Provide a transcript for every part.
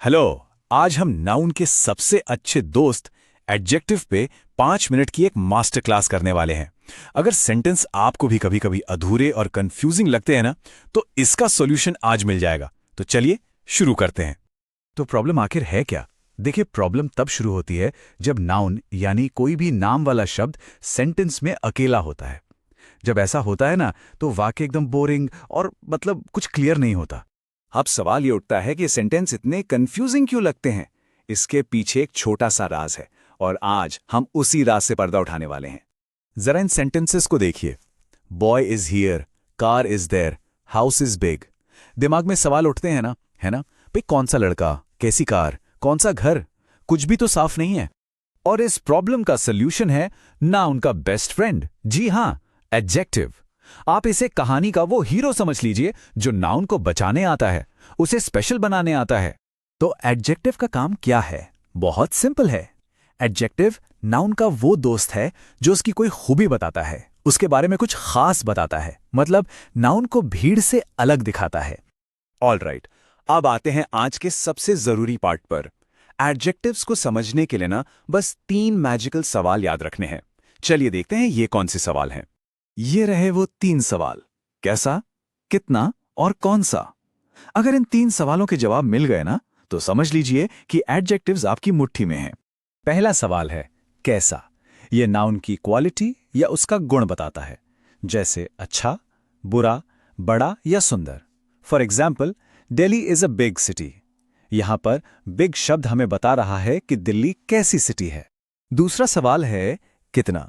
Hello. आज हम noun के सबसे अच्छे दोस्त एडजेक्टिव पे 5 मिनट की एक मास्टर क्लास करने वाले हैं। अगर सेंटेंस आपको भी कभी कभी अधूरे और कंफ्यूजिंग लगते हैं ना, तो इसका सॉल्यूशन आज मिल जाएगा। तो चलिए शुरू करते हैं। तो प्रॉब्लम आखिर है क्या? देखिए, प्रॉब्लम तब शुरू होती है जब नाउन यानी कोई भी नाम वाला शब्द सेंटेंस में अकेला होता है। जब ऐसा होता है ना, तो वाक्य एकदम बोरिंग और मतलब कुछ क्लियर नहीं होता। अब सवाल ये उठता है कि सेंटेंस इतने कंफ्यूजिंग क्यों लगते हैं? इसके पीछे एक छोटा सा राज है और आज हम उसी राज से पर्दा उठाने वाले हैं। जरा इन सेंटेंसेस को देखिए। Boy is here, car is there, house is big. दिमाग में सवाल उठते हैं ना, है ना? भाई, कौन सा लड़का, कैसी कार, कौन सा घर? कुछ भी तो साफ नहीं है। और इस प्रॉब्लम का सल्यूशन है नाउन का बेस्ट फ्रेंड। जी हां, एडजेक्टिव। आप इसे कहानी का वो हीरो समझ लीजिए जो नाउन को बचाने आता है, उसे स्पेशल बनाने आता है। तो एडजेक्टिव का काम क्या है? बहुत सिंपल है। एडजेक्टिव नाउन का वो दोस्त है जो उसकी कोई खूबी बताता है, उसके बारे में कुछ खास बताता है, मतलब नाउन को भीड़ से अलग दिखाता है। ऑलराइट, अब आते हैं आज के सबसे जरूरी पार्ट पर। एडजेक्टिव्स को समझने के लिए ना बस 3 मैजिकल सवाल याद रखने हैं। चलिए देखते हैं ये कौन से सवाल हैं। ये रहे वो 3 सवाल। कैसा, कितना और कौन सा। अगर इन 3 सवालों के जवाब मिल गए ना, तो समझ लीजिए कि एडजेक्टिव्स आपकी मुट्ठी में हैं। पहला सवाल है कैसा। ये नाउन की क्वालिटी या उसका गुण बताता है, जैसे अच्छा, बुरा, बड़ा या सुंदर। For example, Delhi is a big city. यहां पर बिग शब्द हमें बता रहा है कि दिल्ली कैसी सिटी है। दूसरा सवाल है कितना।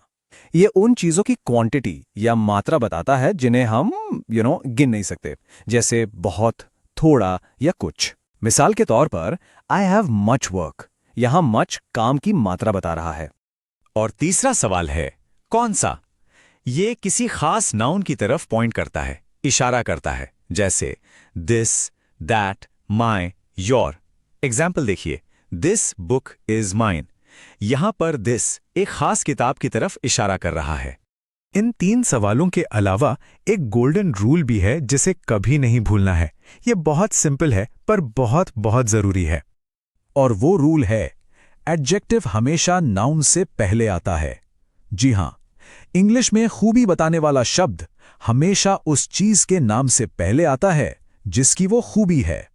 ये उन चीजों की क्वांटिटी या मात्रा बताता है जिन्हें हम गिन नहीं सकते, जैसे बहुत, थोड़ा या कुछ। मिसाल के तौर पर, आई हैव मच वर्क। यहां मच काम की मात्रा बता रहा है। और तीसरा सवाल है कौन सा। ये किसी खास नाउन की तरफ पॉइंट करता है, इशारा करता है, जैसे this, that, my, your. Example देखिए, दिस बुक इज माइन। यहां पर दिस एक खास किताब की तरफ इशारा कर रहा है। इन 3 सवालों के अलावा एक गोल्डन रूल भी है जिसे कभी नहीं भूलना है। यह बहुत सिंपल है पर बहुत बहुत जरूरी है। और वो रूल है, एडजेक्टिव हमेशा नाउन से पहले आता है। जी हां, इंग्लिश में खूबी बताने वाला शब्द हमेशा उस चीज के नाम से पहले आता है जिसकी वो खूबी है।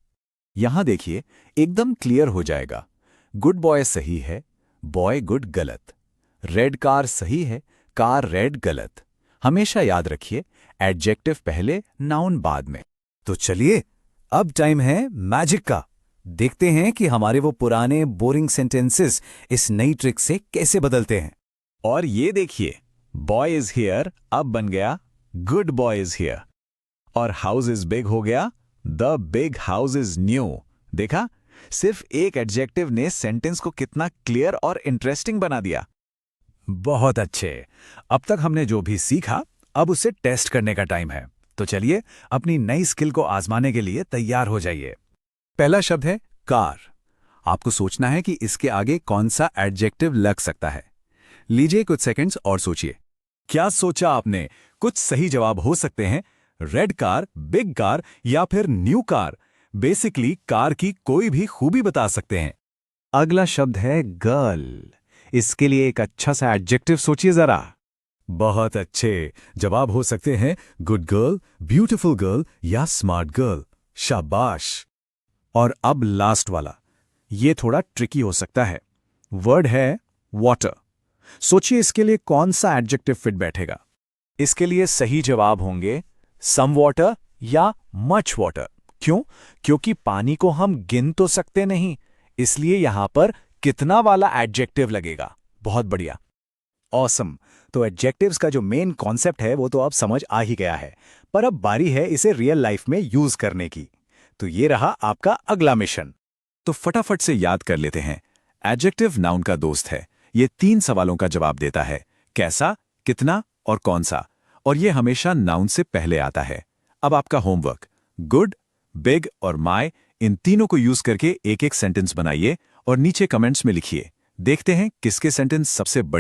यहां देखिए, एकदम क्लियर हो जाएगा। गुड बॉय सही है, बॉय गुड गलत। रेड कार सही है, कार रेड गलत। हमेशा याद रखिए, एडजेक्टिव पहले, नाउन बाद में। तो चलिए, अब टाइम है मैजिक का। देखते हैं कि हमारे वो पुराने बोरिंग सेंटेंसेस इस नई ट्रिक से कैसे बदलते हैं। और ये देखिए, बॉय इज हियर अब बन गया गुड बॉय इज हियर। और हाउस इज बिग हो गया the big house is new. देखा, सिर्फ एक एडजेक्टिव ने सेंटेंस को कितना क्लियर और इंटरेस्टिंग बना दिया। बहुत अच्छे। अब तक हमने जो भी सीखा, अब उसे टेस्ट करने का टाइम है। तो चलिए, अपनी नई स्किल को आजमाने के लिए तैयार हो जाइए। पहला शब्द है कार। आपको सोचना है कि इसके आगे कौन सा एडजेक्टिव लग सकता है। लीजिए कुछ सेकंड्स और सोचिए। क्या सोचा आपने? कुछ सही जवाब हो सकते हैं रेड कार, बिग कार या फिर न्यू कार। बेसिकली कार की कोई भी खूबी बता सकते हैं। अगला शब्द है गर्ल। इसके लिए एक अच्छा सा एडजेक्टिव सोचिए जरा। बहुत अच्छे जवाब हो सकते हैं गुड गर्ल, ब्यूटीफुल गर्ल या स्मार्ट गर्ल। शाबाश। और अब लास्ट वाला, ये थोड़ा ट्रिकी हो सकता है। वर्ड है वाटर। सोचिए इसके लिए कौन सा एडजेक्टिव फिट बैठेगा। इसके लिए सही जवाब होंगे सम वाटर या मच वाटर। क्यों? क्योंकि पानी को हम गिन तो सकते नहीं, इसलिए यहां पर कितना वाला एडजेक्टिव लगेगा। बहुत बढ़िया, ऑसम। तो एडजेक्टिव्स का जो मेन कॉन्सेप्ट है वो तो अब समझ आ ही गया है, पर अब बारी है इसे रियल लाइफ में यूज करने की। तो ये रहा आपका अगला मिशन। तो फटाफट से याद कर लेते हैं। एडजेक्टिव नाउन का दोस्त है। ये 3 सवालों का जवाब देता है, कैसा, कितना और कौन सा। और ये हमेशा नाउन से पहले आता है। अब आपका होमवर्क, गुड, बिग और माय, इन तीनों को यूज करके एक एक सेंटेंस बनाइए और नीचे कमेंट्स में लिखिए। देखते हैं किसके सेंटेंस सबसे